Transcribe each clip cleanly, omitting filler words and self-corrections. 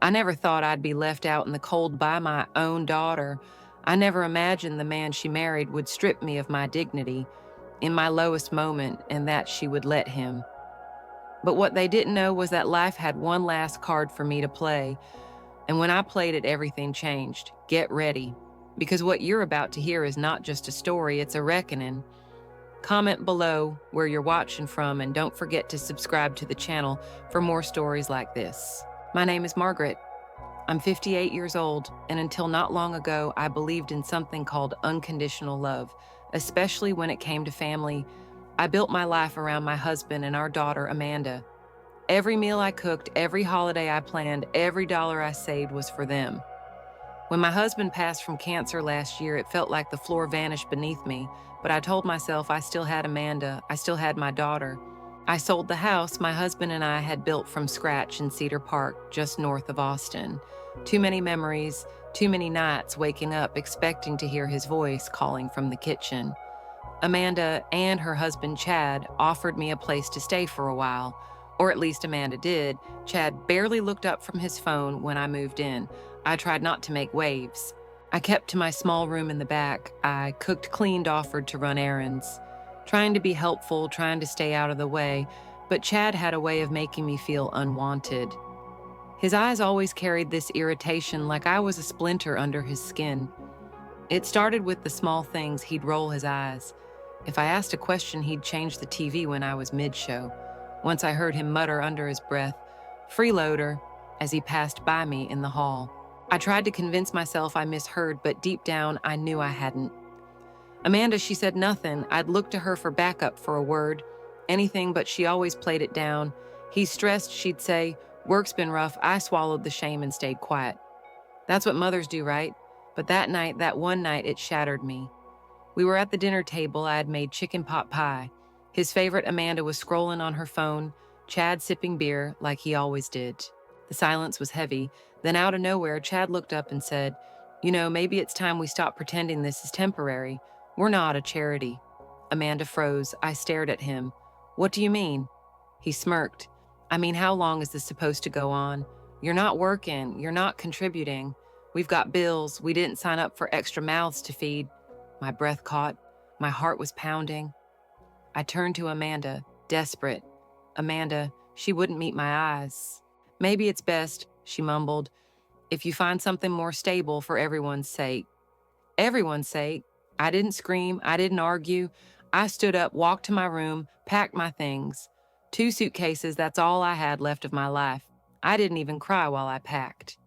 I never thought I'd be left out in the cold by my own daughter. I never imagined the man she married would strip me of my dignity in my lowest moment and that she would let him. But what they didn't know was that life had one last card for me to play, and when I played it, everything changed. Get ready, because what you're about to hear is not just a story, it's a reckoning. Comment below where you're watching from, and don't forget to subscribe to the channel for more stories like this. My name is Margaret. I'm 58 years old, and until not long ago, I believed in something called unconditional love, especially when it came to family. I built my life around my husband and our daughter, Amanda. Every meal I cooked, every holiday I planned, every dollar I saved was for them. When my husband passed from cancer last year, it felt like the floor vanished beneath me, but I told myself I still had Amanda, I still had my daughter. I sold the house my husband and I had built from scratch in Cedar Park, just north of Austin. Too many memories, too many nights waking up expecting to hear his voice calling from the kitchen. Amanda and her husband Chad offered me a place to stay for a while, or at least Amanda did. Chad barely looked up from his phone when I moved in. I tried not to make waves. I kept to my small room in the back. I cooked, cleaned, offered to run errands, trying to be helpful, trying to stay out of the way, but Chad had a way of making me feel unwanted. His eyes always carried this irritation, like I was a splinter under his skin. It started with the small things. He'd roll his eyes. If I asked a question, he'd change the TV when I was mid-show. Once I heard him mutter under his breath, "Freeloader," as he passed by me in the hall. I tried to convince myself I misheard, but deep down, I knew I hadn't. Amanda, she said nothing. I'd look to her for backup for a word, anything, but she always played it down. He's stressed, she'd say. Work's been rough. I swallowed the shame and stayed quiet. That's what mothers do, right? But that night, that one night, it shattered me. We were at the dinner table. I had made chicken pot pie. His favorite, Amanda, was scrolling on her phone, Chad sipping beer like he always did. The silence was heavy. Then out of nowhere, Chad looked up and said, "You know, maybe it's time we stop pretending this is temporary. We're not a charity." Amanda froze. I stared at him. "What do you mean?" He smirked. "I mean, how long is this supposed to go on? You're not working. You're not contributing. We've got bills. We didn't sign up for extra mouths to feed." My breath caught. My heart was pounding. I turned to Amanda, desperate. Amanda, she wouldn't meet my eyes. "Maybe it's best," she mumbled, "if you find something more stable for everyone's sake." Everyone's sake? I didn't scream. I didn't argue. I stood up, walked to my room, packed my things. 2 suitcases, that's all I had left of my life. I didn't even cry while I packed.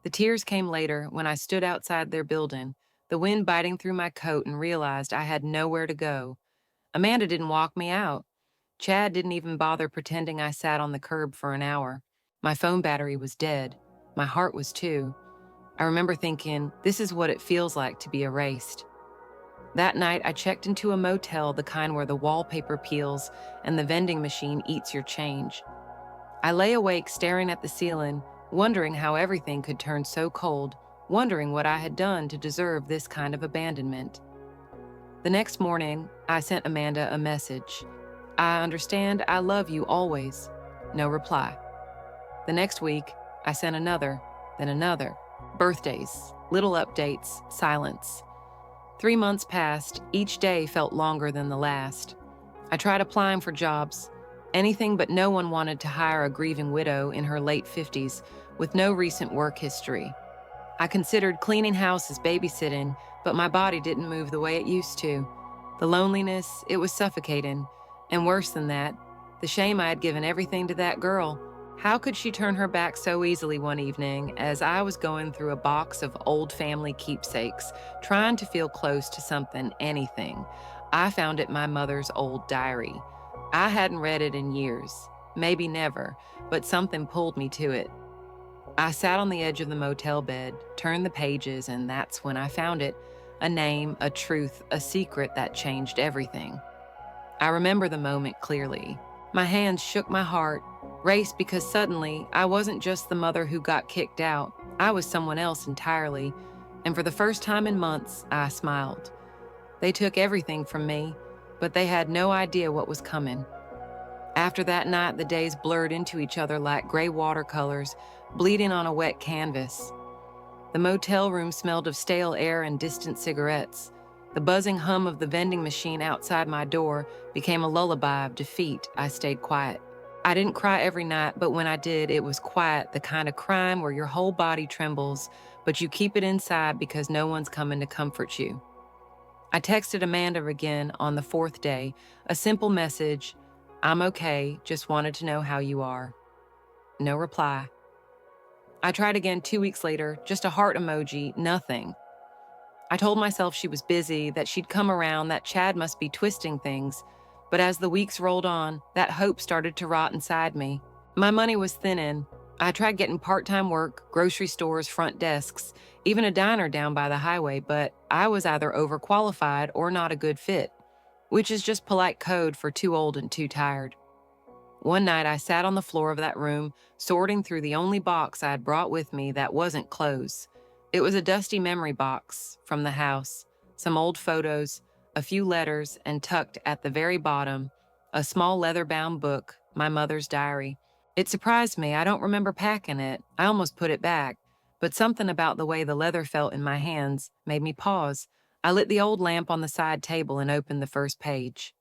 The tears came later when I stood outside their building, the wind biting through my coat, and realized I had nowhere to go. Amanda didn't walk me out. Chad didn't even bother pretending I sat on the curb for an hour. My phone battery was dead. My heart was too. I remember thinking, this is what it feels like to be erased. That night, I checked into a motel, the kind where the wallpaper peels and the vending machine eats your change. I lay awake staring at the ceiling, wondering how everything could turn so cold, wondering what I had done to deserve this kind of abandonment. The next morning, I sent Amanda a message. "I understand, I love you always." No reply. The next week, I sent another, then another. Birthdays, little updates, silence. 3 months passed. Each day felt longer than the last. I tried applying for jobs, anything, but no one wanted to hire a grieving widow in her late 50s with no recent work history. I considered cleaning houses, babysitting, but my body didn't move the way it used to. The loneliness, it was suffocating. And worse than that, the shame I had given everything to that girl. How could she turn her back so easily one evening as I was going through a box of old family keepsakes, trying to feel close to something, anything? I found it my mother's old diary. I hadn't read it in years, maybe never, but something pulled me to it. I sat on the edge of the motel bed, turned the pages, and that's when I found it. A name, a truth, a secret that changed everything. I remember the moment clearly. My hands shook, my heart raced, because suddenly I wasn't just the mother who got kicked out. I was someone else entirely, and for the first time in months, I smiled. They took everything from me, but they had no idea what was coming. After that night, the days blurred into each other like gray watercolors, bleeding on a wet canvas. The motel room smelled of stale air and distant cigarettes. The buzzing hum of the vending machine outside my door became a lullaby of defeat. I stayed quiet. I didn't cry every night, but when I did, it was quiet, the kind of crying where your whole body trembles, but you keep it inside because no one's coming to comfort you. I texted Amanda again on the fourth day, a simple message, "I'm okay, just wanted to know how you are." No reply. I tried again 2 weeks later, just a heart emoji, nothing. I told myself she was busy, that she'd come around, that Chad must be twisting things. But as the weeks rolled on, that hope started to rot inside me. My money was thinning. I tried getting part-time work, grocery stores, front desks, even a diner down by the highway, but I was either overqualified or not a good fit, which is just polite code for too old and too tired. One night I sat on the floor of that room, sorting through the only box I had brought with me that wasn't clothes. It was a dusty memory box from the house, some old photos, a few letters, and tucked at the very bottom, a small leather-bound book, my mother's diary. It surprised me. I don't remember packing it. I almost put it back, but something about the way the leather felt in my hands made me pause. I lit the old lamp on the side table and opened the first page.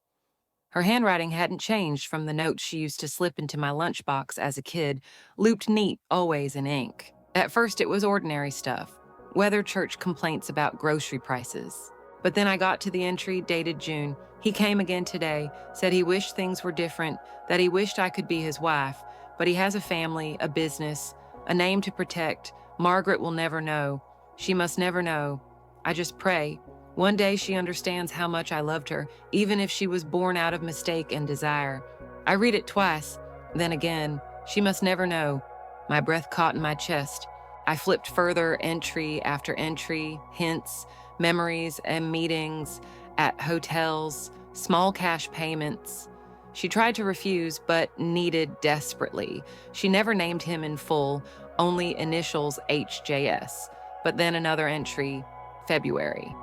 Her handwriting hadn't changed from the notes she used to slip into my lunchbox as a kid, looped neat, always in ink. At first, it was ordinary stuff, weather church complaints about grocery prices. But then I got to the entry dated June. He came again today, said he wished things were different, that he wished I could be his wife, but he has a family, a business, a name to protect. Margaret will never know. She must never know. I just pray. One day she understands how much I loved her, even if she was born out of mistake and desire. I read it twice, then again. She must never know. My breath caught in my chest. I flipped further, entry after entry, hints, memories and meetings at hotels, small cash payments. She tried to refuse, but needed desperately. She never named him in full, only initials HJS. But then another entry, February.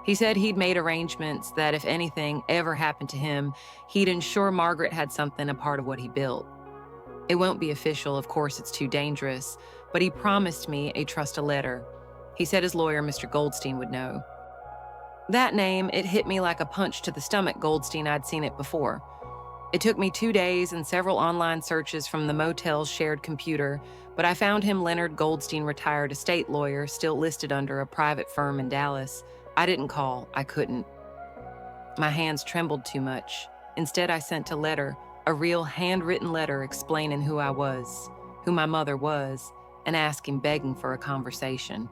He said he'd made arrangements that if anything ever happened to him, he'd ensure Margaret had something a part of what he built. It won't be official, of course it's too dangerous, but he promised me a trust a letter. He said his lawyer, Mr. Goldstein, would know. That name, it hit me like a punch to the stomach. Goldstein, I'd seen it before. It took me 2 days and several online searches from the motel's shared computer, but I found him Leonard Goldstein, retired estate lawyer, still listed under a private firm in Dallas. I didn't call. I couldn't. My hands trembled too much. Instead, I sent a letter, a real handwritten letter explaining who I was, who my mother was, and asking, begging for a conversation.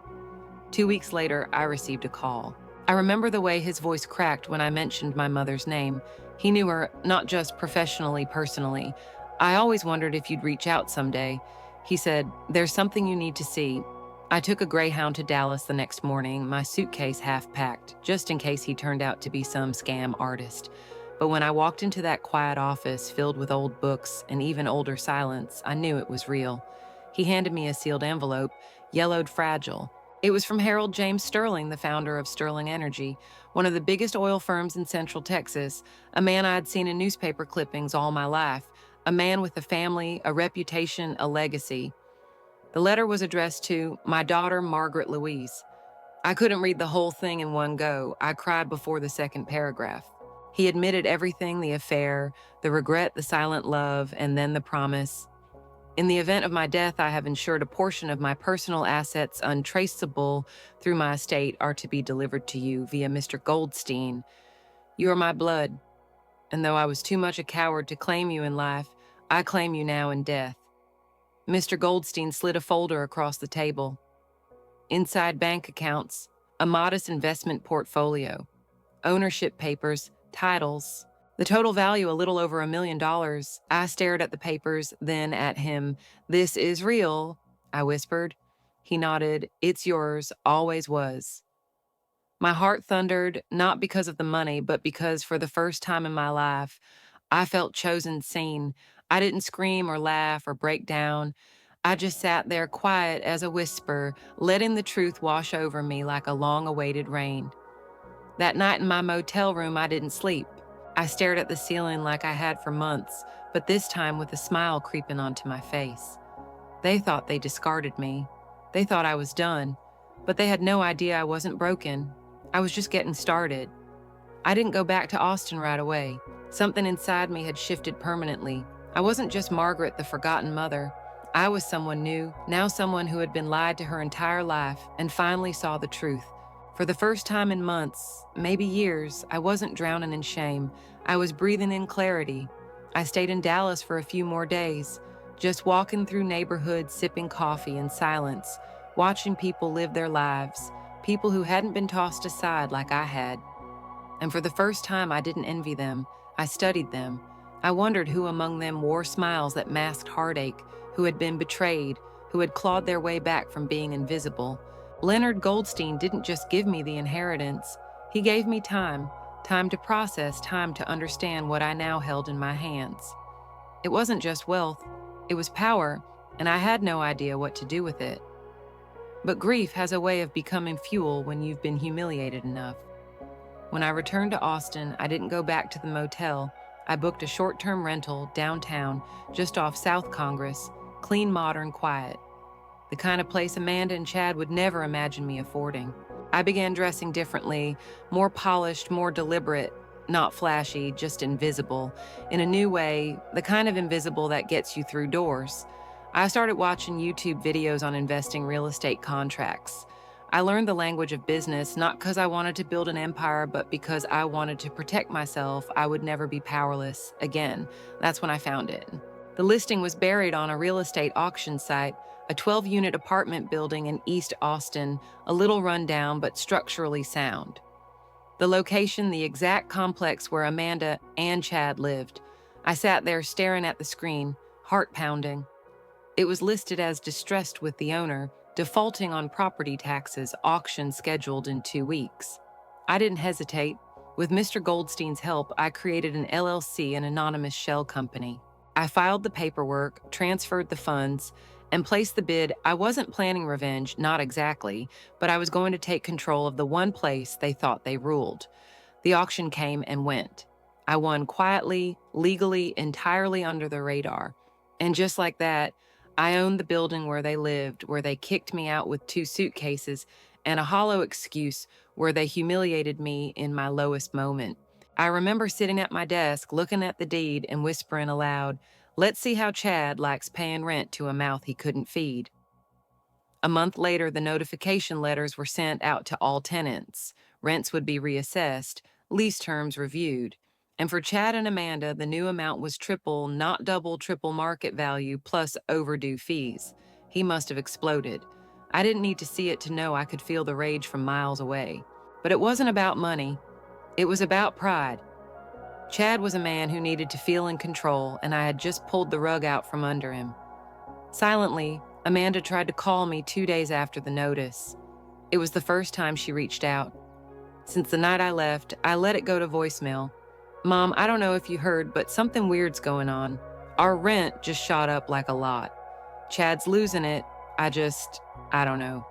2 weeks later, I received a call. I remember the way his voice cracked when I mentioned my mother's name. He knew her, not just professionally, personally. I always wondered if you'd reach out someday. He said, "There's something you need to see." I took a Greyhound to Dallas the next morning, my suitcase half packed, just in case he turned out to be some scam artist. But when I walked into that quiet office filled with old books and even older silence, I knew it was real. He handed me a sealed envelope, yellowed fragile. It was from Harold James Sterling, the founder of Sterling Energy, one of the biggest oil firms in Central Texas, a man I'd seen in newspaper clippings all my life, a man with a family, a reputation, a legacy. The letter was addressed to my daughter, Margaret Louise. I couldn't read the whole thing in one go. I cried before the second paragraph. He admitted everything, the affair, the regret, the silent love, and then the promise. In the event of my death, I have ensured a portion of my personal assets untraceable through my estate are to be delivered to you via Mr. Goldstein. You are my blood, and though I was too much a coward to claim you in life, I claim you now in death. Mr. Goldstein slid a folder across the table. Inside bank accounts, a modest investment portfolio, ownership papers, titles. The total value a little over $1 million. I stared at the papers, then at him. "This is real," I whispered. He nodded. "It's yours, always was." My heart thundered, not because of the money, but because for the first time in my life, I felt chosen, seen. I didn't scream or laugh or break down. I just sat there quiet as a whisper, letting the truth wash over me like a long-awaited rain. That night in my motel room, I didn't sleep. I stared at the ceiling like I had for months, but this time with a smile creeping onto my face. They thought they discarded me. They thought I was done, but they had no idea I wasn't broken. I was just getting started. I didn't go back to Austin right away. Something inside me had shifted permanently. I wasn't just Margaret, the forgotten mother. I was someone new, now someone who had been lied to her entire life and finally saw the truth. For the first time in months, maybe years, I wasn't drowning in shame. I was breathing in clarity. I stayed in Dallas for a few more days, just walking through neighborhoods, sipping coffee in silence, watching people live their lives, people who hadn't been tossed aside like I had. And for the first time, I didn't envy them. I studied them. I wondered who among them wore smiles that masked heartache, who had been betrayed, who had clawed their way back from being invisible. Leonard Goldstein didn't just give me the inheritance. He gave me time to process, time to understand what I now held in my hands. It wasn't just wealth, it was power, and I had no idea what to do with it. But grief has a way of becoming fuel when you've been humiliated enough. When I returned to Austin, I didn't go back to the motel. I booked a short-term rental downtown, just off South Congress, clean, modern, quiet. The kind of place Amanda and Chad would never imagine me affording. I began dressing differently, more polished, more deliberate, not flashy, just invisible. In a new way, the kind of invisible that gets you through doors. I started watching YouTube videos on investing real estate contracts. I learned the language of business, not because I wanted to build an empire, but because I wanted to protect myself. I would never be powerless again. That's when I found it. The listing was buried on a real estate auction site, a 12-unit apartment building in East Austin, a little rundown but structurally sound. The location, the exact complex where Amanda and Chad lived. I sat there staring at the screen, heart pounding. It was listed as distressed with the owner, defaulting on property taxes, auction scheduled in 2 weeks. I didn't hesitate. With Mr. Goldstein's help, I created an LLC, an anonymous shell company. I filed the paperwork, transferred the funds, and placed the bid. I wasn't planning revenge, not exactly, but I was going to take control of the one place they thought they ruled. The auction came and went. I won quietly, legally, entirely under the radar. And just like that, I owned the building where they lived, where they kicked me out with 2 suitcases, and a hollow excuse where they humiliated me in my lowest moment. I remember sitting at my desk, looking at the deed and whispering aloud, "Let's see how Chad likes paying rent to a mouth he couldn't feed." A month later, the notification letters were sent out to all tenants. Rents would be reassessed, lease terms reviewed. And for Chad and Amanda, the new amount was triple, not double, triple market value plus overdue fees. He must have exploded. I didn't need to see it to know I could feel the rage from miles away. But it wasn't about money. It was about pride. Chad was a man who needed to feel in control, and I had just pulled the rug out from under him. Silently, Amanda tried to call me 2 days after the notice. It was the first time she reached out. Since the night I left, I let it go to voicemail. "Mom, I don't know if you heard, but something weird's going on. Our rent just shot up like a lot. Chad's losing it. I don't know.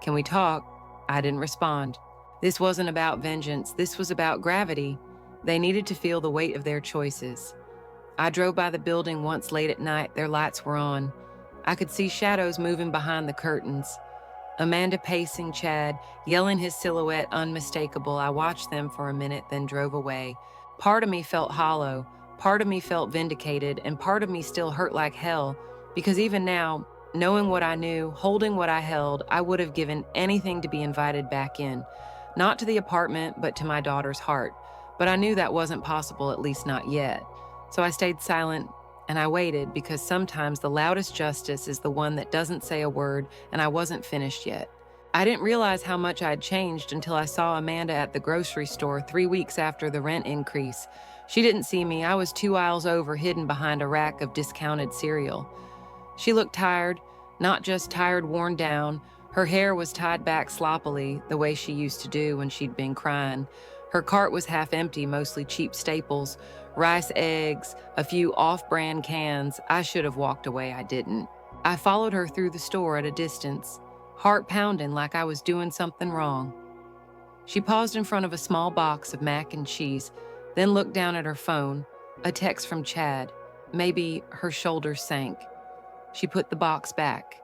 Can we talk?" I didn't respond. This wasn't about vengeance. This was about gravity. They needed to feel the weight of their choices. I drove by the building once late at night. Their lights were on. I could see shadows moving behind the curtains. Amanda pacing, Chad, yelling, his silhouette unmistakable. I watched them for a minute, then drove away. Part of me felt hollow, part of me felt vindicated, and part of me still hurt like hell, because even now, knowing what I knew, holding what I held, I would have given anything to be invited back in. Not to the apartment, but to my daughter's heart. But I knew that wasn't possible, at least not yet. So I stayed silent, and I waited, because sometimes the loudest justice is the one that doesn't say a word, and I wasn't finished yet. I didn't realize how much I'd changed until I saw Amanda at the grocery store 3 weeks after the rent increase. She didn't see me. I was 2 aisles over, hidden behind a rack of discounted cereal. She looked tired, not just tired, worn down. Her hair was tied back sloppily, the way she used to do when she'd been crying. Her cart was half empty, mostly cheap staples, rice, eggs, a few off-brand cans. I should have walked away, I didn't. I followed her through the store at a distance, heart pounding like I was doing something wrong. She paused in front of a small box of mac and cheese, then looked down at her phone, a text from Chad. Maybe her shoulders sank. She put the box back.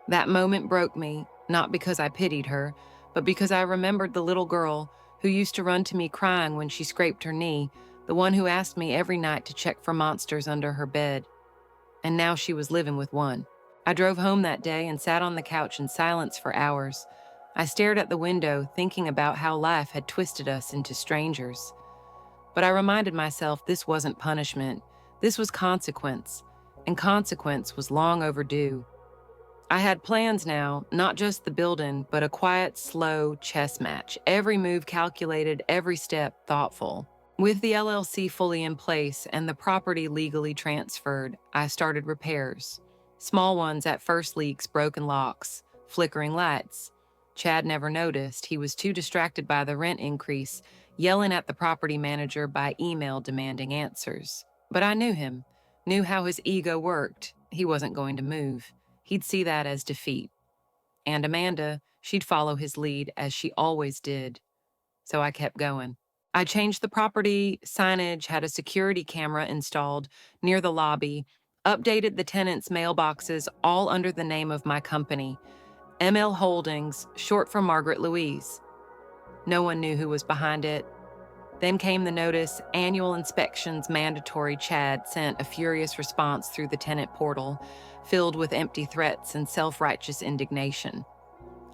That moment broke me, not because I pitied her, but because I remembered the little girl who used to run to me crying when she scraped her knee, the one who asked me every night to check for monsters under her bed. And now she was living with one. I drove home that day and sat on the couch in silence for hours. I stared at the window, thinking about how life had twisted us into strangers. But I reminded myself this wasn't punishment. This was consequence, and consequence was long overdue. I had plans now, not just the building, but a quiet, slow chess match. Every move calculated, every step thoughtful. With the LLC fully in place and the property legally transferred, I started repairs. Small ones at first: leaks, broken locks, flickering lights. Chad never noticed. He was too distracted by the rent increase, yelling at the property manager by email demanding answers. But I knew him, knew how his ego worked. He wasn't going to move. He'd see that as defeat. And Amanda, she'd follow his lead as she always did. So I kept going. I changed the property signage, had a security camera installed near the lobby, updated the tenants' mailboxes, all under the name of my company, ML Holdings, short for Margaret Louise. No one knew who was behind it. Then came the notice, annual inspections mandatory. Chad sent a furious response through the tenant portal, filled with empty threats and self-righteous indignation.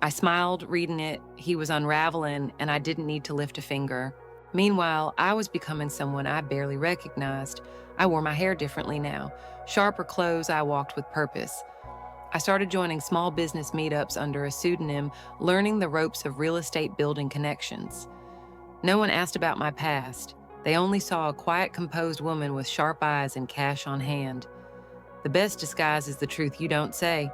I smiled, reading it. He was unraveling, and I didn't need to lift a finger. Meanwhile, I was becoming someone I barely recognized. I wore my hair differently now. Sharper clothes, I walked with purpose. I started joining small business meetups under a pseudonym, learning the ropes of real estate building connections. No one asked about my past. They only saw a quiet, composed woman with sharp eyes and cash on hand. The best disguise is the truth you don't say.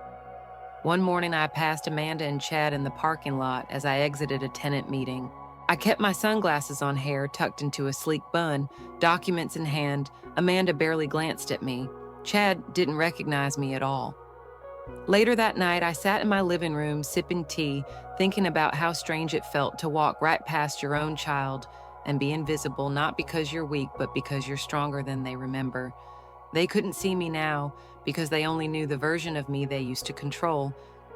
One morning, I passed Amanda and Chad in the parking lot as I exited a tenant meeting. I kept my sunglasses on, hair tucked into a sleek bun, documents in hand. Amanda barely glanced at me. Chad didn't recognize me at all. Later that night, I sat in my living room sipping tea, thinking about how strange it felt to walk right past your own child and be invisible, not because you're weak, but because you're stronger than they remember. They couldn't see me now because they only knew the version of me they used to control,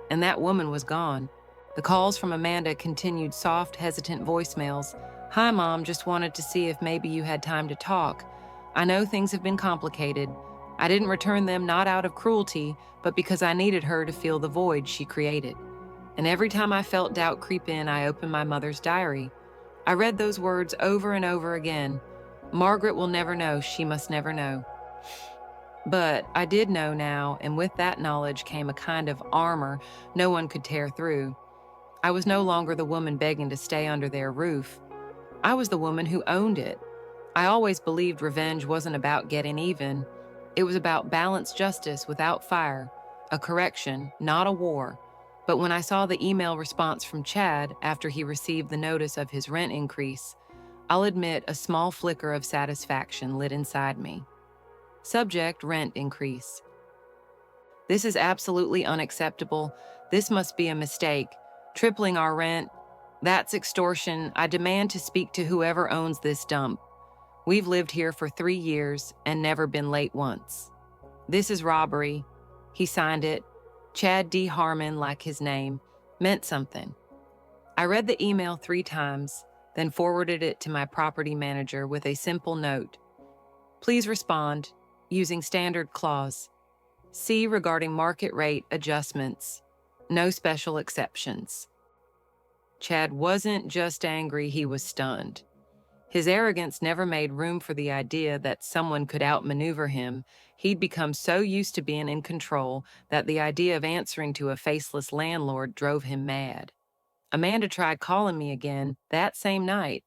and that woman was gone. The calls from Amanda continued, soft, hesitant voicemails. "Hi, Mom, just wanted to see if maybe you had time to talk. I know things have been complicated. I didn't return them, not out of cruelty, but because I needed her to fill the void she created." And every time I felt doubt creep in, I opened my mother's diary. I read those words over and over again. Margaret will never know, she must never know. But I did know now, and with that knowledge came a kind of armor no one could tear through. I was no longer the woman begging to stay under their roof. I was the woman who owned it. I always believed revenge wasn't about getting even. It was about balanced justice without fire, a correction, not a war. But when I saw the email response from Chad after he received the notice of his rent increase, I'll admit a small flicker of satisfaction lit inside me. Subject: rent increase. This is absolutely unacceptable. This must be a mistake. Tripling our rent, that's extortion. I demand to speak to whoever owns this dump. We've lived here for 3 years and never been late once. This is robbery. He signed it. Chad D. Harmon, like his name, meant something. I read the email 3 times, then forwarded it to my property manager with a simple note. Please respond using standard clause. C regarding market rate adjustments. No special exceptions. Chad wasn't just angry, he was stunned. His arrogance never made room for the idea that someone could outmaneuver him. He'd become so used to being in control that the idea of answering to a faceless landlord drove him mad. Amanda tried calling me again that same night.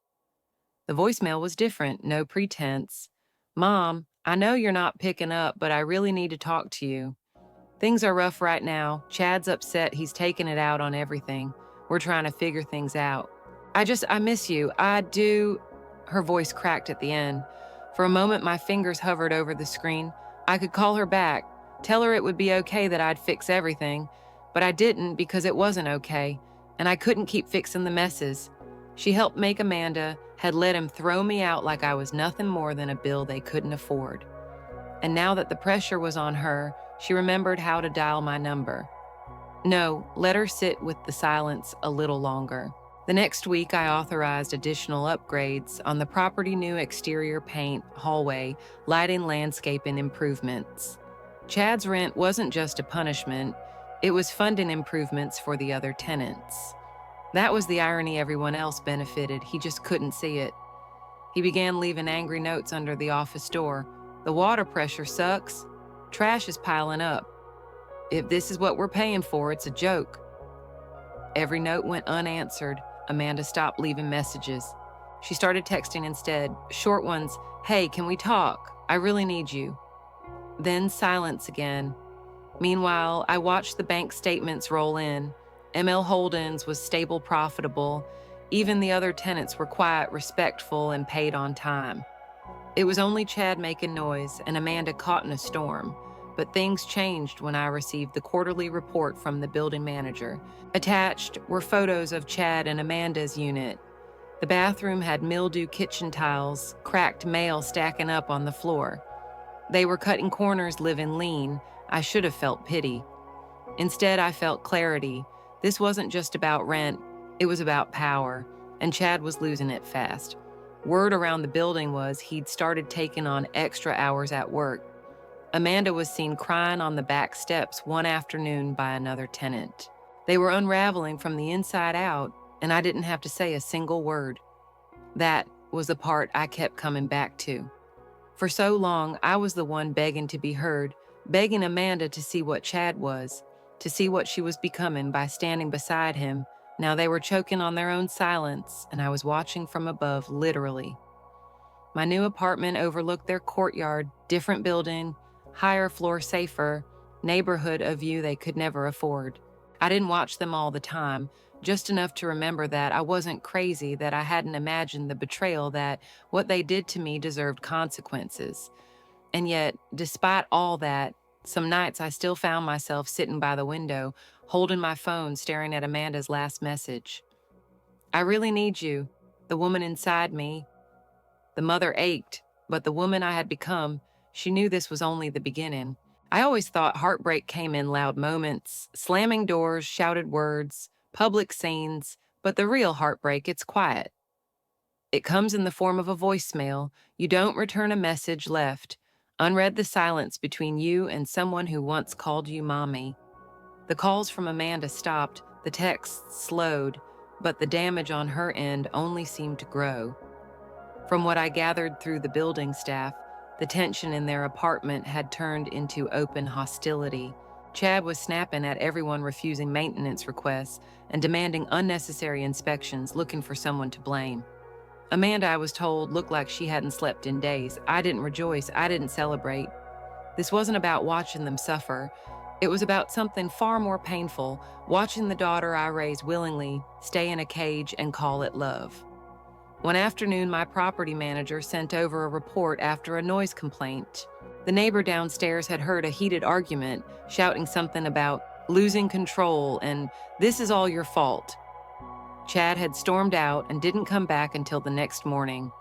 The voicemail was different, no pretense. "Mom, I know you're not picking up, but I really need to talk to you. Things are rough right now. Chad's upset. He's taking it out on everything. We're trying to figure things out. I miss you. I do." Her voice cracked at the end. For a moment, my fingers hovered over the screen. I could call her back, tell her it would be okay that I'd fix everything, but I didn't because it wasn't okay, and I couldn't keep fixing the messes. She helped make Amanda, had let him throw me out like I was nothing more than a bill they couldn't afford. And now that the pressure was on her, she remembered how to dial my number. No, let her sit with the silence a little longer. The next week, I authorized additional upgrades on the property: new exterior paint, hallway, lighting, landscaping improvements. Chad's rent wasn't just a punishment, it was funding improvements for the other tenants. That was the irony: everyone else benefited, he just couldn't see it. He began leaving angry notes under the office door. The water pressure sucks. Trash is piling up. If this is what we're paying for, it's a joke. Every note went unanswered. Amanda stopped leaving messages. She started texting instead, short ones: "Hey, can we talk? I really need you." Then silence again. Meanwhile, I watched the bank statements roll in. ML Holdings was stable, profitable. Even the other tenants were quiet, respectful, and paid on time. It was only Chad making noise and Amanda caught in a storm. But things changed when I received the quarterly report from the building manager. Attached were photos of Chad and Amanda's unit. The bathroom had mildew kitchen tiles, cracked mail stacking up on the floor. They were cutting corners, living lean. I should have felt pity. Instead, I felt clarity. This wasn't just about rent, it was about power, and Chad was losing it fast. Word around the building was he'd started taking on extra hours at work. Amanda was seen crying on the back steps one afternoon by another tenant. They were unraveling from the inside out, and I didn't have to say a single word. That was the part I kept coming back to. For so long, I was the one begging to be heard, begging Amanda to see what Chad was, to see what she was becoming by standing beside him. Now they were choking on their own silence, and I was watching from above, literally. My new apartment overlooked their courtyard, different building, higher floor, safer, neighborhood, a view they could never afford. I didn't watch them all the time, just enough to remember that I wasn't crazy, that I hadn't imagined the betrayal, that what they did to me deserved consequences. And yet, despite all that, some nights I still found myself sitting by the window, holding my phone, staring at Amanda's last message. "I really need you." The woman inside me, the mother ached, but the woman I had become, she knew this was only the beginning. I always thought heartbreak came in loud moments, slamming doors, shouted words, public scenes, but the real heartbreak, it's quiet. It comes in the form of a voicemail. You don't return a message left. Unread, the silence between you and someone who once called you mommy. The calls from Amanda stopped, the texts slowed, but the damage on her end only seemed to grow. From what I gathered through the building staff, the tension in their apartment had turned into open hostility. Chad was snapping at everyone refusing maintenance requests and demanding unnecessary inspections, looking for someone to blame. Amanda, I was told, looked like she hadn't slept in days. I didn't rejoice, I didn't celebrate. This wasn't about watching them suffer. It was about something far more painful, watching the daughter I raised willingly stay in a cage and call it love. One afternoon, my property manager sent over a report after a noise complaint. The neighbor downstairs had heard a heated argument, shouting something about losing control and "this is all your fault." Chad had stormed out and didn't come back until the next morning.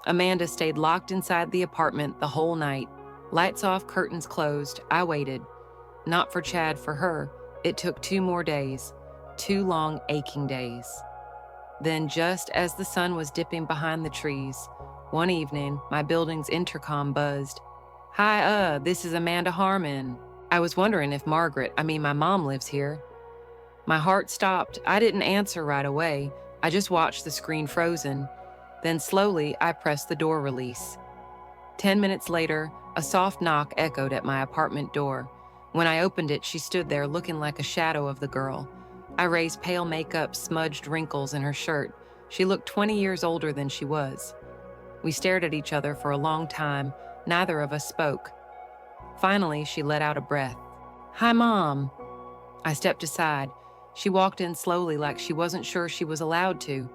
Amanda stayed locked inside the apartment the whole night. Lights off, curtains closed. I waited. Not for Chad, for her. It took 2 more days. 2 long, aching days. Then, just as the sun was dipping behind the trees, one evening, my building's intercom buzzed. "Hi, this is Amanda Harmon. I was wondering if my mom lives here." My heart stopped. I didn't answer right away. I just watched the screen frozen. Then slowly, I pressed the door release. 10 minutes later, a soft knock echoed at my apartment door. When I opened it, she stood there looking like a shadow of the girl. I raised pale makeup, smudged wrinkles in her shirt. She looked 20 years older than she was. We stared at each other for a long time. Neither of us spoke. Finally, she let out a breath. "Hi, Mom." I stepped aside. She walked in slowly, like she wasn't sure she was allowed to.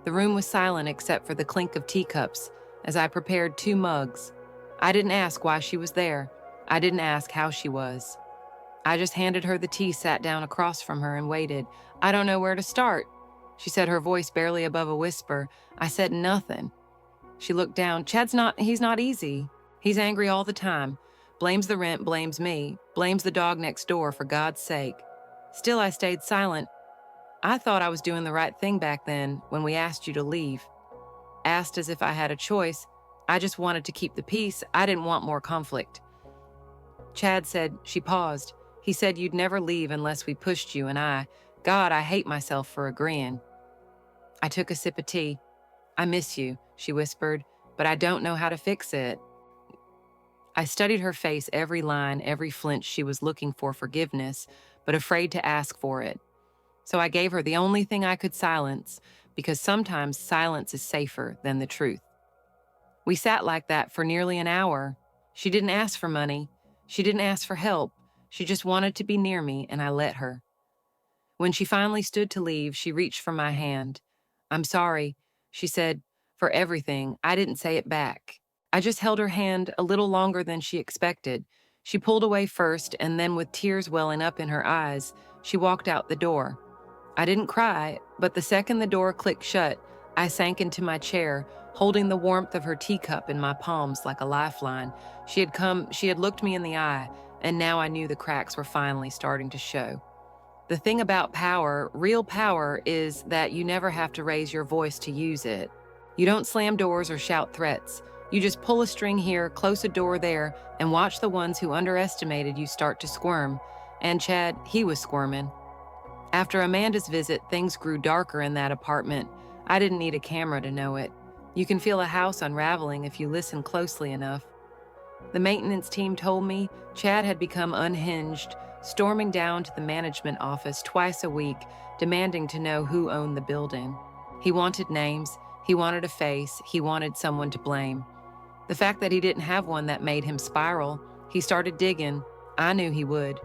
The room was silent except for the clink of teacups as I prepared 2 mugs. I didn't ask why she was there. I didn't ask how she was. I just handed her the tea, sat down across from her, and waited. "I don't know where to start," she said, her voice barely above a whisper. I said nothing. She looked down. He's not easy. He's angry all the time. blames the rent, blames me, blames the dog next door, for God's sake. Still, I stayed silent. I thought I was doing the right thing back then when we asked you to leave. Asked as if I had a choice. I just wanted to keep the peace. I didn't want more conflict. Chad said, she paused. He said you'd never leave unless we pushed you, and God, I hate myself for agreeing. I took a sip of tea. I miss you, she whispered, but I don't know how to fix it. I studied her face, every line, every flinch. She was looking for forgiveness, but afraid to ask for it. So I gave her the only thing I could silence, because sometimes silence is safer than the truth. We sat like that for nearly an hour. She didn't ask for money. She didn't ask for help. She just wanted to be near me, and I let her. When she finally stood to leave, she reached for my hand. I'm sorry, she said, for everything. I didn't say it back. I just held her hand a little longer than she expected. She pulled away first, and then with tears welling up in her eyes, she walked out the door. I didn't cry, but the second the door clicked shut, I sank into my chair, holding the warmth of her teacup in my palms like a lifeline. She had looked me in the eye, and now I knew the cracks were finally starting to show. The thing about power, real power, is that you never have to raise your voice to use it. You don't slam doors or shout threats. You just pull a string here, close a door there, and watch the ones who underestimated you start to squirm. And Chad, he was squirming. After Amanda's visit, things grew darker in that apartment. I didn't need a camera to know it. You can feel a house unraveling if you listen closely enough. The maintenance team told me Chad had become unhinged, storming down to the management office twice a week, demanding to know who owned the building. He wanted names, he wanted a face, he wanted someone to blame. The fact that he didn't have one that made him spiral, he started digging. I knew he would.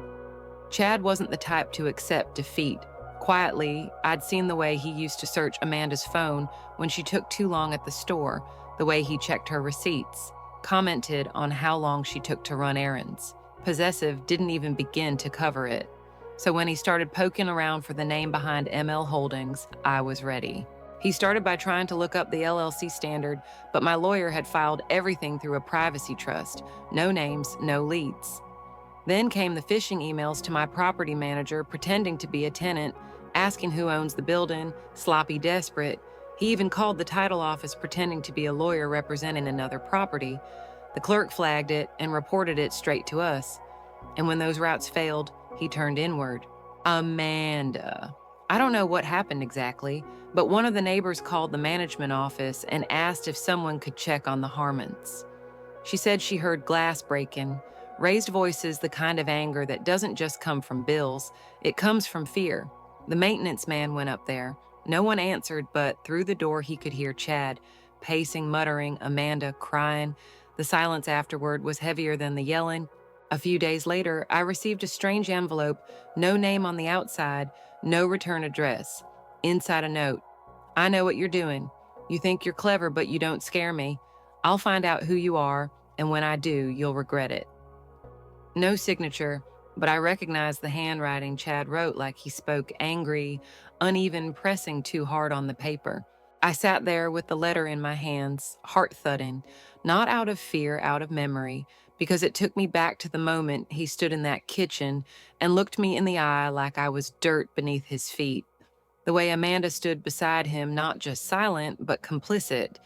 Chad wasn't the type to accept defeat. Quietly, I'd seen the way he used to search Amanda's phone when she took too long at the store, the way he checked her receipts, commented on how long she took to run errands. Possessive didn't even begin to cover it. So when he started poking around for the name behind ML Holdings, I was ready. He started by trying to look up the LLC standard, but my lawyer had filed everything through a privacy trust. No names, no leads. Then came the phishing emails to my property manager pretending to be a tenant, asking who owns the building, sloppy, desperate. He even called the title office pretending to be a lawyer representing another property. The clerk flagged it and reported it straight to us. And when those routes failed, he turned inward. Amanda. I don't know what happened exactly, but one of the neighbors called the management office and asked if someone could check on the Harmons. She said she heard glass breaking, raised voices, the kind of anger that doesn't just come from bills, it comes from fear. The maintenance man went up there. No one answered, but through the door he could hear Chad, pacing, muttering, Amanda, crying. The silence afterward was heavier than the yelling. A few days later, I received a strange envelope, no name on the outside, no return address. Inside a note. I know what you're doing. You think you're clever, but you don't scare me. I'll find out who you are, and when I do, you'll regret it. No signature, but I recognized the handwriting. Chad wrote like he spoke, angry, uneven, pressing too hard on the paper. I sat there with the letter in my hands, heart thudding, not out of fear, out of memory, because it took me back to the moment he stood in that kitchen and looked me in the eye like I was dirt beneath his feet. The way Amanda stood beside him, not just silent, but complicit.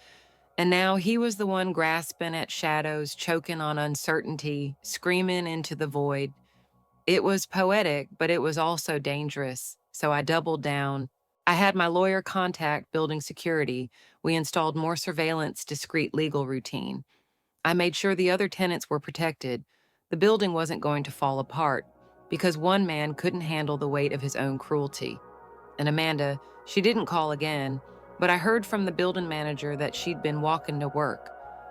And now he was the one grasping at shadows, choking on uncertainty, screaming into the void. It was poetic, but it was also dangerous, so I doubled down. I had my lawyer contact building security. We installed more surveillance, discreet legal routine. I made sure the other tenants were protected. The building wasn't going to fall apart, because one man couldn't handle the weight of his own cruelty. And Amanda, she didn't call again, but I heard from the building manager that she'd been walking to work.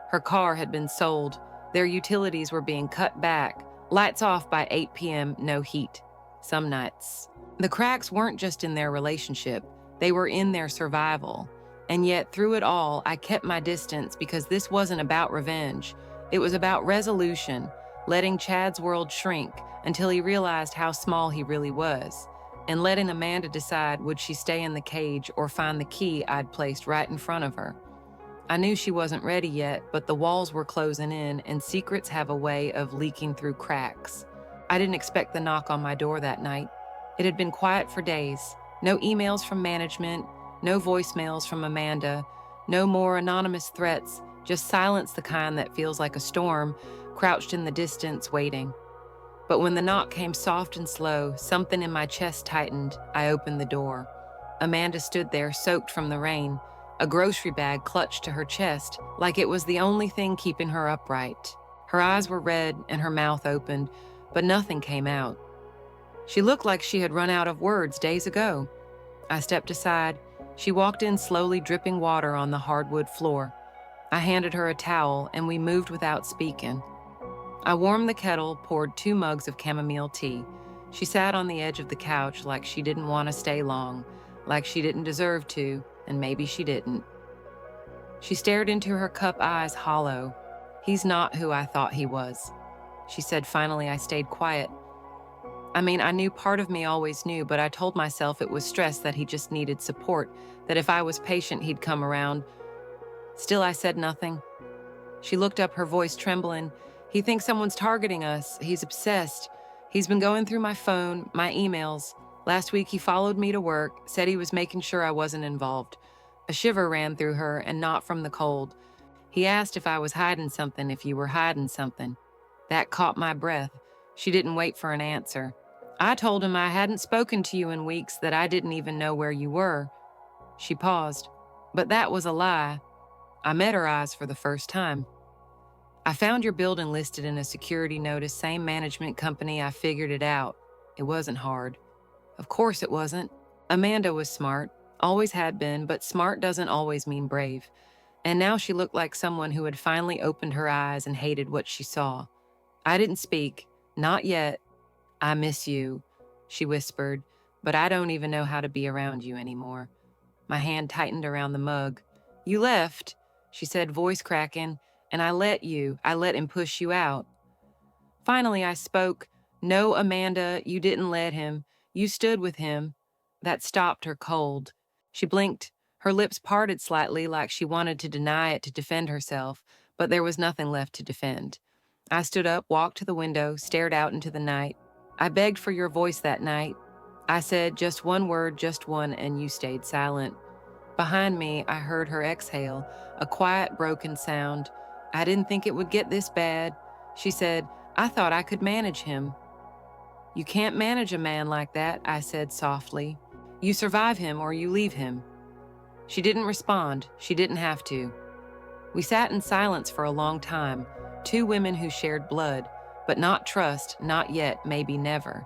Her car had been sold, their utilities were being cut back, lights off by 8 p.m., no heat. Some nights. The cracks weren't just in their relationship, they were in their survival. And yet, through it all, I kept my distance because this wasn't about revenge. It was about resolution, letting Chad's world shrink until he realized how small he really was, and letting Amanda decide would she stay in the cage or find the key I'd placed right in front of her. I knew she wasn't ready yet, but the walls were closing in, and secrets have a way of leaking through cracks. I didn't expect the knock on my door that night. It had been quiet for days. No emails from management, no voicemails from Amanda, no more anonymous threats, just silence, the kind that feels like a storm, crouched in the distance, waiting. But when the knock came soft and slow, something in my chest tightened. I opened the door. Amanda stood there, soaked from the rain, a grocery bag clutched to her chest, like it was the only thing keeping her upright. Her eyes were red and her mouth opened, but nothing came out. She looked like she had run out of words days ago. I stepped aside. She walked in slowly, dripping water on the hardwood floor. I handed her a towel, and we moved without speaking. I warmed the kettle, poured 2 mugs of chamomile tea. She sat on the edge of the couch like she didn't want to stay long, like she didn't deserve to, and maybe she didn't. She stared into her cup, eyes hollow. "He's not who I thought he was," she said finally. I stayed quiet. I knew part of me always knew, but I told myself it was stress, that he just needed support, that if I was patient, he'd come around. Still, I said nothing. She looked up, her voice trembling. "He thinks someone's targeting us. He's obsessed. He's been going through my phone, my emails. Last week, he followed me to work, said he was making sure I wasn't involved." A shiver ran through her, and not from the cold. "He asked if I was hiding something, if you were hiding something." That caught my breath. She didn't wait for an answer. "I told him I hadn't spoken to you in weeks, that I didn't even know where you were." She paused. "But that was a lie." I met her eyes for the first time. "I found your building listed in a security notice, same management company. I figured it out. It wasn't hard." Of course it wasn't. Amanda was smart, always had been, but smart doesn't always mean brave. And now she looked like someone who had finally opened her eyes and hated what she saw. I didn't speak. "Not yet. I miss you," she whispered, "but I don't even know how to be around you anymore." My hand tightened around the mug. "You left," she said, voice cracking, "and I let him push you out." Finally, I spoke. "No, Amanda, you didn't let him. You stood with him." That stopped her cold. She blinked. Her lips parted slightly, like she wanted to deny it, to defend herself, but there was nothing left to defend. I stood up, walked to the window, stared out into the night. "I begged for your voice that night. I said just one word, just one, and you stayed silent." Behind me, I heard her exhale, a quiet, broken sound. "I didn't think it would get this bad," she said. "I thought I could manage him." "You can't manage a man like that," I said softly. "You survive him or you leave him." She didn't respond. She didn't have to. We sat in silence for a long time, 2 women who shared blood, but not trust, not yet, maybe never.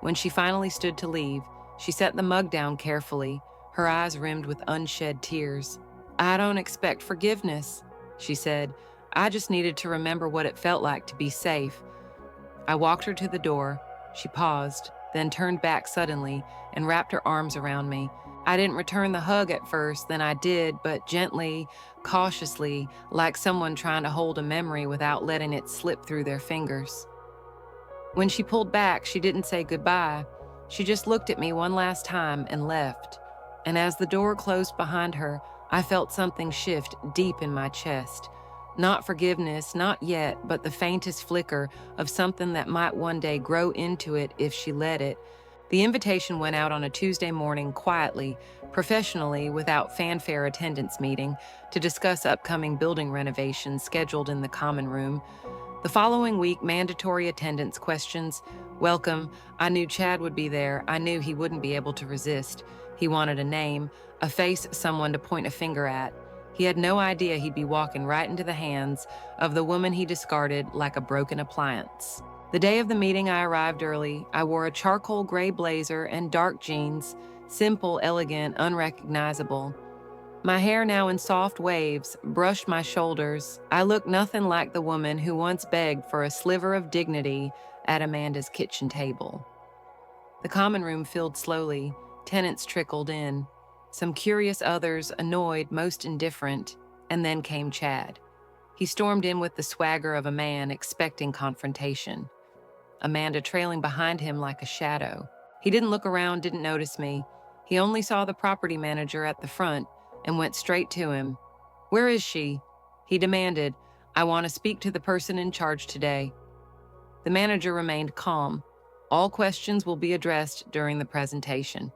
When she finally stood to leave, she set the mug down carefully, her eyes rimmed with unshed tears. "I don't expect forgiveness," she said. "I just needed to remember what it felt like to be safe." I walked her to the door. She paused, then turned back suddenly and wrapped her arms around me. I didn't return the hug at first, then I did, but gently, cautiously, like someone trying to hold a memory without letting it slip through their fingers. When she pulled back, she didn't say goodbye. She just looked at me one last time and left. And as the door closed behind her, I felt something shift deep in my chest. Not forgiveness, not yet, but the faintest flicker of something that might one day grow into it if she let it. The invitation went out on a Tuesday morning, quietly, professionally, without fanfare, attendance meeting to discuss upcoming building renovations scheduled in the common room. The following week, mandatory attendance questions. Welcome. I knew Chad would be there. I knew he wouldn't be able to resist. He wanted a name, a face, someone to point a finger at. He had no idea he'd be walking right into the hands of the woman he discarded like a broken appliance. The day of the meeting, I arrived early. I wore a charcoal gray blazer and dark jeans, simple, elegant, unrecognizable. My hair, now in soft waves, brushed my shoulders. I looked nothing like the woman who once begged for a sliver of dignity at Amanda's kitchen table. The common room filled slowly. Tenants trickled in. Some curious, others annoyed, most indifferent. And then came Chad. He stormed in with the swagger of a man expecting confrontation. Amanda trailing behind him like a shadow. He didn't look around, didn't notice me. He only saw the property manager at the front and went straight to him. "Where is she?" He demanded. "I want to speak to the person in charge today." The manager remained calm. "All questions will be addressed during the presentation."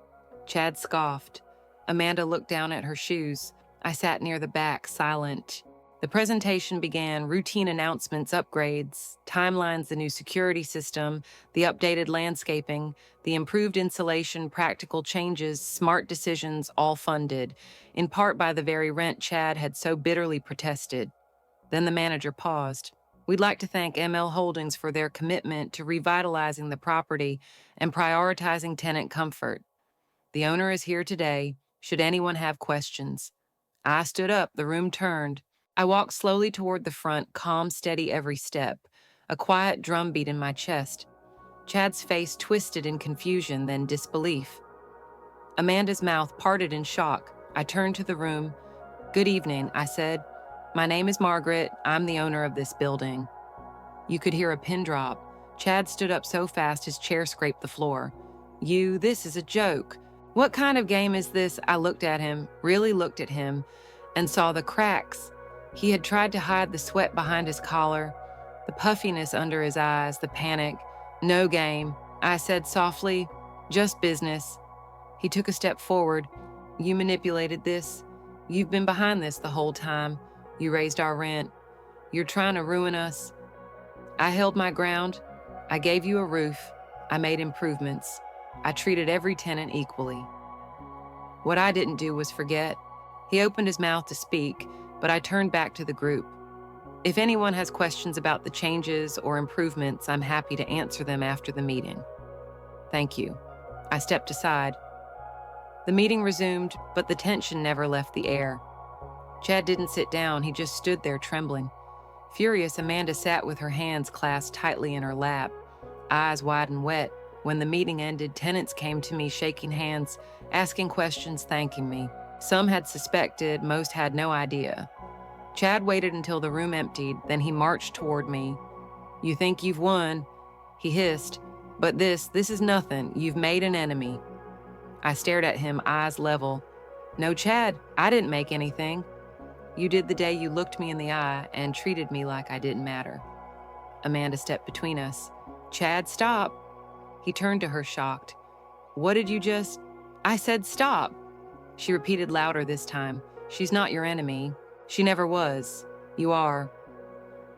Chad scoffed. Amanda looked down at her shoes. I sat near the back, silent. The presentation began: routine announcements, upgrades, timelines, the new security system, the updated landscaping, the improved insulation, practical changes, smart decisions, all funded, in part by the very rent Chad had so bitterly protested. Then the manager paused. "We'd like to thank ML Holdings for their commitment to revitalizing the property and prioritizing tenant comfort. The owner is here today, should anyone have questions." I stood up, the room turned. I walked slowly toward the front, calm, steady every step, a quiet drumbeat in my chest. Chad's face twisted in confusion, then disbelief. Amanda's mouth parted in shock. I turned to the room. "Good evening," I said. "My name is Margaret. I'm the owner of this building." You could hear a pin drop. Chad stood up so fast his chair scraped the floor. This is a joke. What kind of game is this?" I looked at him, really looked at him, and saw the cracks. He had tried to hide the sweat behind his collar, the puffiness under his eyes, the panic. "No game," I said softly. "Just business." He took a step forward. "You manipulated this. You've been behind this the whole time. You raised our rent. You're trying to ruin us." I held my ground. "I gave you a roof. I made improvements. I treated every tenant equally." What I didn't do was forget. He opened his mouth to speak, but I turned back to the group. "If anyone has questions about the changes or improvements, I'm happy to answer them after the meeting." "Thank you." I stepped aside. The meeting resumed, but the tension never left the air. Chad didn't sit down, he just stood there trembling. Furious, Amanda sat with her hands clasped tightly in her lap, eyes wide and wet. When the meeting ended, tenants came to me shaking hands, asking questions, thanking me. Some had suspected, most had no idea. Chad waited until the room emptied, then he marched toward me. "You think you've won," he hissed, "but this is nothing. You've made an enemy." I stared at him, eyes level. "No, Chad, I didn't make anything. You did the day you looked me in the eye and treated me like I didn't matter." Amanda stepped between us. "Chad, stop." He turned to her, shocked. "What did you just—" "I said stop." She repeated louder this time. "She's not your enemy. She never was. You are."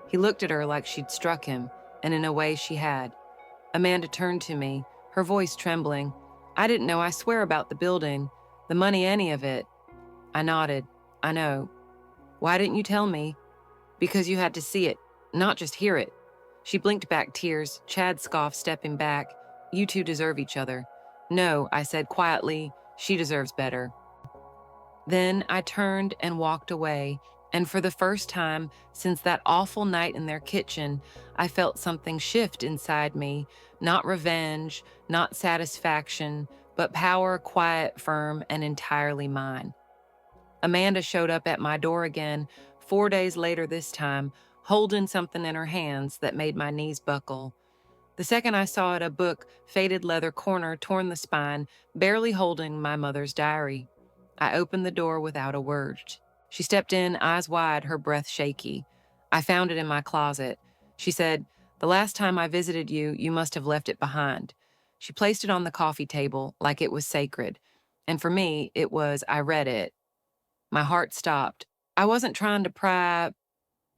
He looked at her like she'd struck him, and in a way she had. Amanda turned to me, her voice trembling. "I didn't know. I swear about the building, the money, any of it." I nodded. "I know." "Why didn't you tell me?" "Because you had to see it, not just hear it." She blinked back tears. Chad scoffed, stepping back. "You two deserve each other." "No," I said quietly. "She deserves better." Then I turned and walked away, and for the first time since that awful night in their kitchen, I felt something shift inside me. Not revenge, not satisfaction, but power, quiet, firm, and entirely mine. Amanda showed up at my door again, 4 days later this time, holding something in her hands that made my knees buckle. The second I saw it, a book, faded leather corner, torn the spine, barely holding my mother's diary. I opened the door without a word. She stepped in, eyes wide, her breath shaky. "I found it in my closet." She said, "The last time I visited you, you must have left it behind." She placed it on the coffee table like it was sacred. And for me, I read it. My heart stopped. "I wasn't trying to pry,"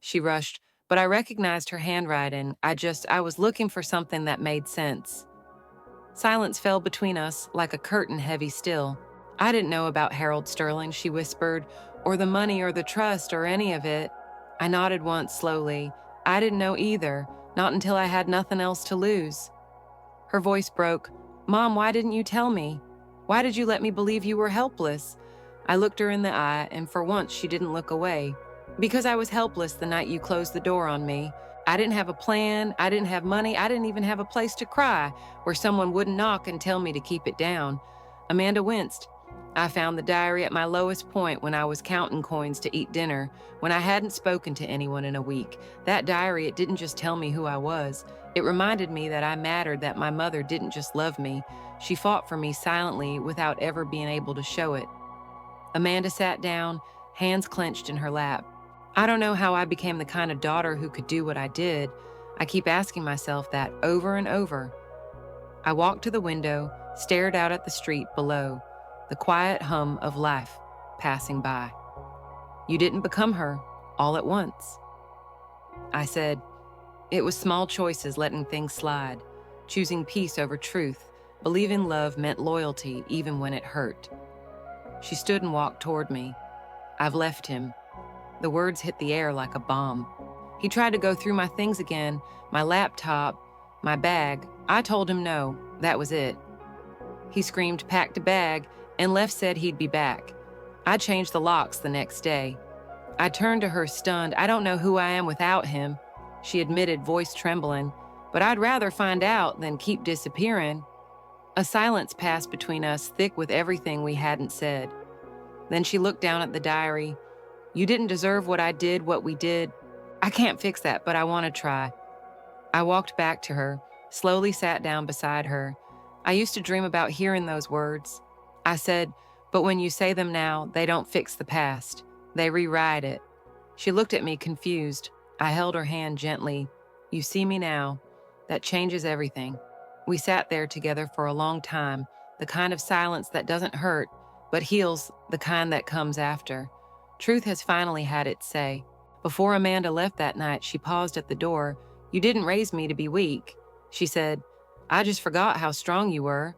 she rushed, "but I recognized her handwriting. I was looking for something that made sense." Silence fell between us like a curtain, heavy still. "I didn't know about Harold Sterling," she whispered, "or the money or the trust or any of it." I nodded once slowly. "I didn't know either, not until I had nothing else to lose." Her voice broke. "Mom, why didn't you tell me? Why did you let me believe you were helpless?" I looked her in the eye, and for once she didn't look away. "Because I was helpless the night you closed the door on me. I didn't have a plan, I didn't have money, I didn't even have a place to cry, where someone wouldn't knock and tell me to keep it down." Amanda winced. "I found the diary at my lowest point when I was counting coins to eat dinner, when I hadn't spoken to anyone in a week. That diary, it didn't just tell me who I was. It reminded me that I mattered, that my mother didn't just love me. She fought for me silently without ever being able to show it." Amanda sat down, hands clenched in her lap. I don't know how I became the kind of daughter who could do what I did. I keep asking myself that over and over. I walked to the window, stared out at the street below, the quiet hum of life passing by. You didn't become her all at once. I said, it was small choices letting things slide, choosing peace over truth, believing love meant loyalty even when it hurt. She stood and walked toward me. I've left him. The words hit the air like a bomb. He tried to go through my things again, my laptop, my bag. I told him no, that was it. He screamed, packed a bag, and left said he'd be back. I changed the locks the next day. I turned to her stunned. I don't know who I am without him, she admitted, voice trembling, but I'd rather find out than keep disappearing. A silence passed between us, thick with everything we hadn't said. Then she looked down at the diary. You didn't deserve what I did, what we did. I can't fix that, but I want to try. I walked back to her, slowly sat down beside her. I used to dream about hearing those words. I said, but when you say them now, they don't fix the past. They rewrite it. She looked at me confused. I held her hand gently. You see me now. That changes everything. We sat there together for a long time, the kind of silence that doesn't hurt, but heals, the kind that comes after. Truth has finally had its say. Before Amanda left that night, she paused at the door. You didn't raise me to be weak, she said. I just forgot how strong you were.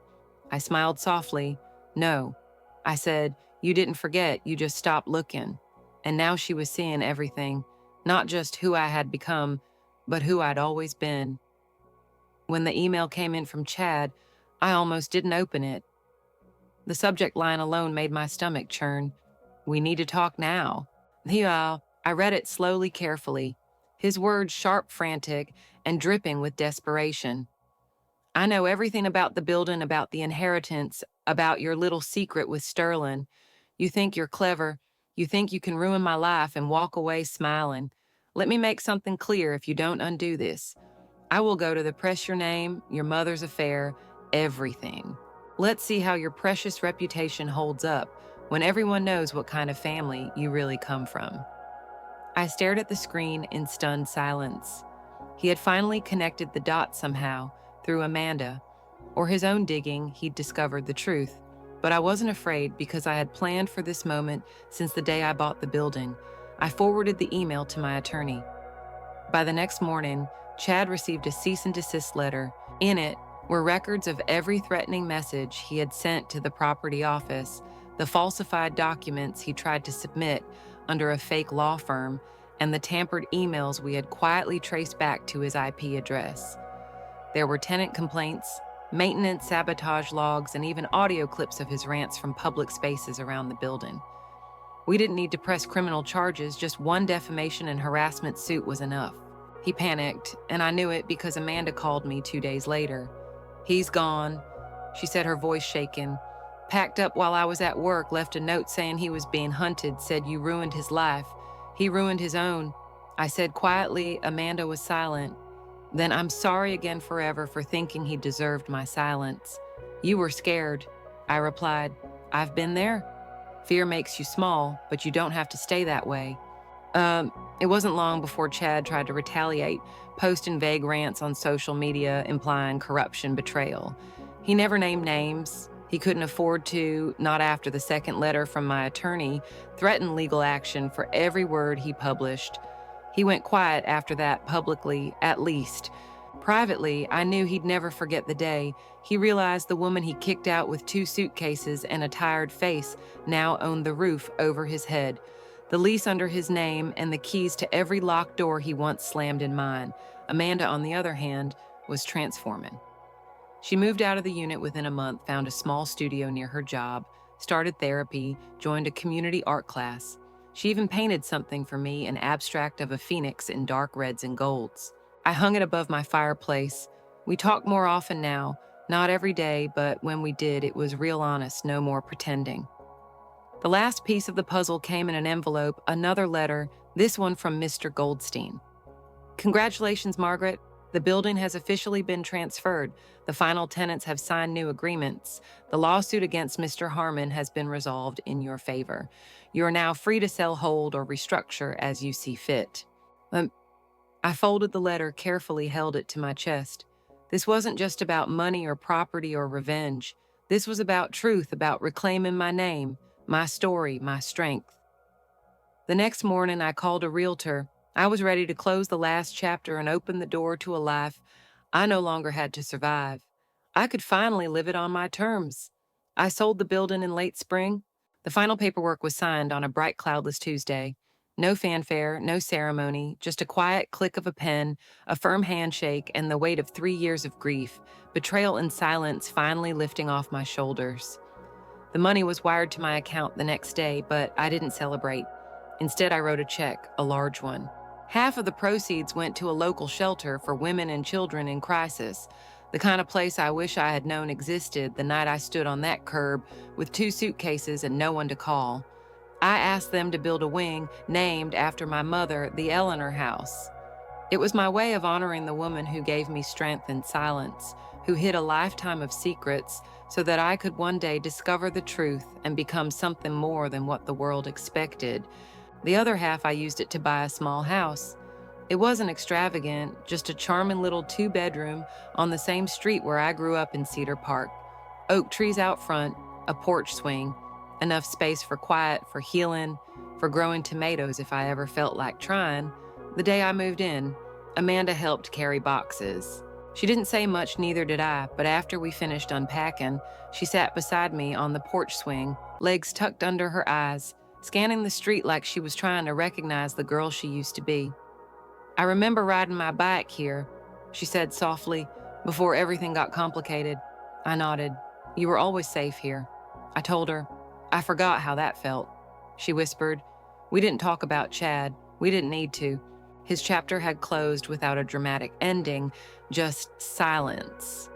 I smiled softly. No. I said, you didn't forget, you just stopped looking. And now she was seeing everything, not just who I had become, but who I'd always been. When the email came in from Chad, I almost didn't open it. The subject line alone made my stomach churn. We need to talk now. I read it slowly, carefully, his words sharp, frantic, and dripping with desperation. I know everything about the building, about the inheritance, about your little secret with Sterling. You think you're clever. You think you can ruin my life and walk away smiling. Let me make something clear if you don't undo this. I will go to the press your name, your mother's affair, everything. Let's see how your precious reputation holds up when everyone knows what kind of family you really come from. I stared at the screen in stunned silence. He had finally connected the dots somehow, through Amanda. Or his own digging, he'd discovered the truth. But I wasn't afraid because I had planned for this moment since the day I bought the building. I forwarded the email to my attorney. By the next morning, Chad received a cease and desist letter. In it were records of every threatening message he had sent to the property office, the falsified documents he tried to submit under a fake law firm, and the tampered emails we had quietly traced back to his IP address. There were tenant complaints, maintenance sabotage logs, and even audio clips of his rants from public spaces around the building. We didn't need to press criminal charges, just one defamation and harassment suit was enough. He panicked, and I knew it because Amanda called me 2 days later. He's gone, she said, her voice shaken. Packed up while I was at work, left a note saying he was being hunted, said you ruined his life. He ruined his own. I said quietly. Amanda was silent. Then I'm sorry again forever for thinking he deserved my silence. You were scared, I replied. I've been there. Fear makes you small, but you don't have to stay that way. It wasn't long before Chad tried to retaliate, posting vague rants on social media implying corruption, betrayal. He never named names. He couldn't afford to, not after the second letter from my attorney threatened legal action for every word he published. He went quiet after that, publicly, at least. Privately, I knew he'd never forget the day he realized the woman he kicked out with 2 suitcases and a tired face now owned the roof over his head, the lease under his name, and the keys to every locked door he once slammed in mine. Amanda, on the other hand, was transforming. She moved out of the unit within a month, found a small studio near her job, started therapy, joined a community art class. She even painted something for me, an abstract of a phoenix in dark reds and golds. I hung it above my fireplace. We talk more often now, not every day, but when we did, it was real honest, no more pretending. The last piece of the puzzle came in an envelope, another letter, this one from Mr. Goldstein. Congratulations, Margaret. The building has officially been transferred. The final tenants have signed new agreements. The lawsuit against Mr. Harmon has been resolved in your favor. You are now free to sell, hold, or restructure as you see fit." I folded the letter, carefully held it to my chest. This wasn't just about money or property or revenge. This was about truth, about reclaiming my name, my story, my strength. The next morning, I called a realtor. I was ready to close the last chapter and open the door to a life I no longer had to survive. I could finally live it on my terms. I sold the building in late spring. The final paperwork was signed on a bright, cloudless Tuesday. No fanfare, no ceremony, just a quiet click of a pen, a firm handshake, and the weight of 3 years of grief, betrayal, and silence finally lifting off my shoulders. The money was wired to my account the next day, but I didn't celebrate. Instead, I wrote a check, a large one. Half of the proceeds went to a local shelter for women and children in crisis, the kind of place I wish I had known existed the night I stood on that curb with 2 suitcases and no one to call. I asked them to build a wing named after my mother, the Eleanor House. It was my way of honoring the woman who gave me strength in silence, who hid a lifetime of secrets so that I could one day discover the truth and become something more than what the world expected. The other half, I used it to buy a small house. It wasn't extravagant, just a charming little 2-bedroom on the same street where I grew up in Cedar Park. Oak trees out front, a porch swing, enough space for quiet, for healing, for growing tomatoes if I ever felt like trying. The day I moved in, Amanda helped carry boxes. She didn't say much, neither did I, but after we finished unpacking, she sat beside me on the porch swing, legs tucked under her eyes, scanning the street like she was trying to recognize the girl she used to be. "I remember riding my bike here," she said softly, "before everything got complicated." I nodded. "You were always safe here." I told her. "I forgot how that felt." She whispered. "We didn't talk about Chad. We didn't need to. His chapter had closed without a dramatic ending, just silence.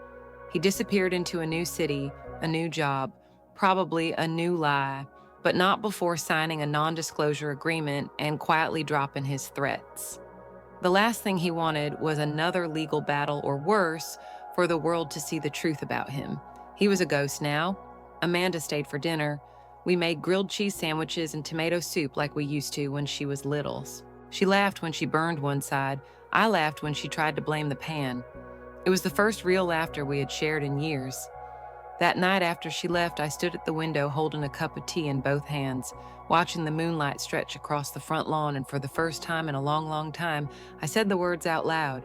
He disappeared into a new city, a new job, probably a new lie, but not before signing a non-disclosure agreement and quietly dropping his threats. The last thing he wanted was another legal battle, or worse, for the world to see the truth about him. He was a ghost now. Amanda stayed for dinner. We made grilled cheese sandwiches and tomato soup like we used to when she was little. She laughed when she burned one side. I laughed when she tried to blame the pan. It was the first real laughter we had shared in years. That night after she left, I stood at the window holding a cup of tea in both hands, watching the moonlight stretch across the front lawn, and for the first time in a long, long time, I said the words out loud.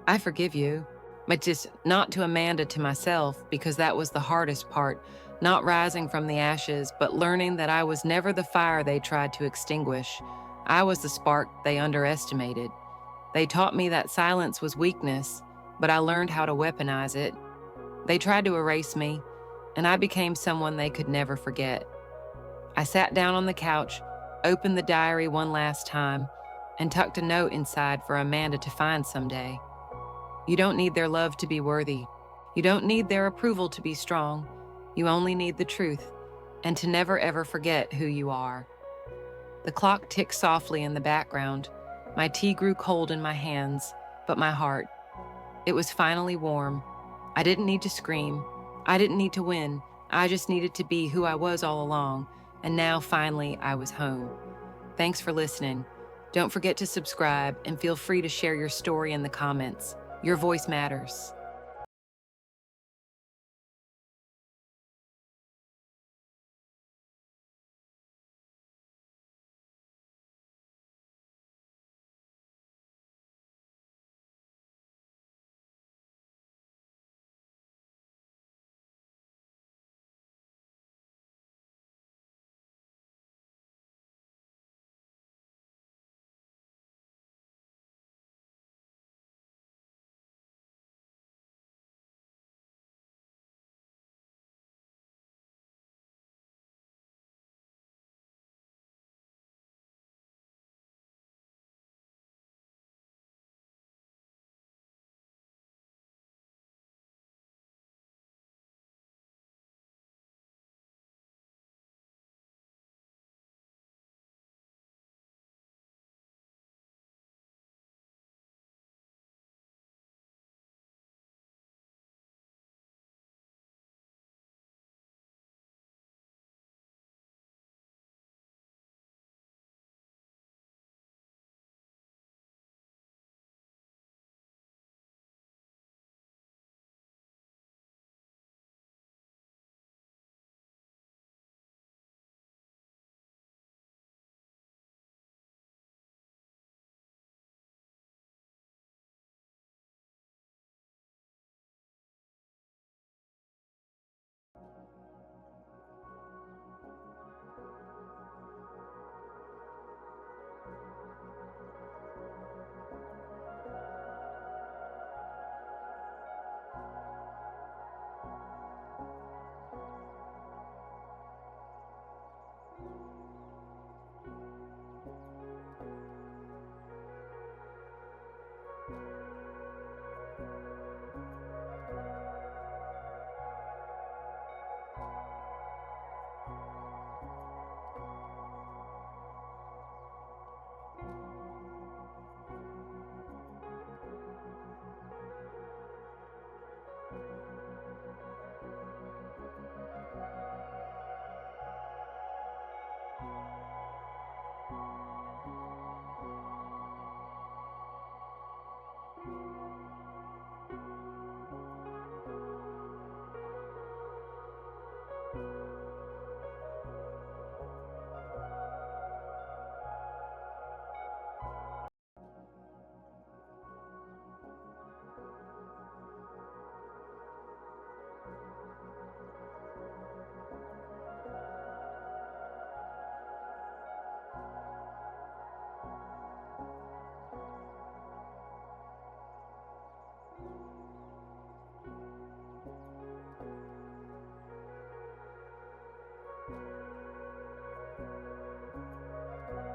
"I forgive you." But just not to Amanda, to myself, because that was the hardest part, not rising from the ashes, but learning that I was never the fire they tried to extinguish. I was the spark they underestimated. They taught me that silence was weakness, but I learned how to weaponize it. They tried to erase me, and I became someone they could never forget. I sat down on the couch, opened the diary one last time, and tucked a note inside for Amanda to find someday. You don't need their love to be worthy. You don't need their approval to be strong. You only need the truth, and to never ever forget who you are. The clock ticked softly in the background. My tea grew cold in my hands, but my heart. It was finally warm. I didn't need to scream. I didn't need to win. I just needed to be who I was all along, and now finally I was home. Thanks for listening. Don't forget to subscribe and feel free to share your story in the comments. Your voice matters.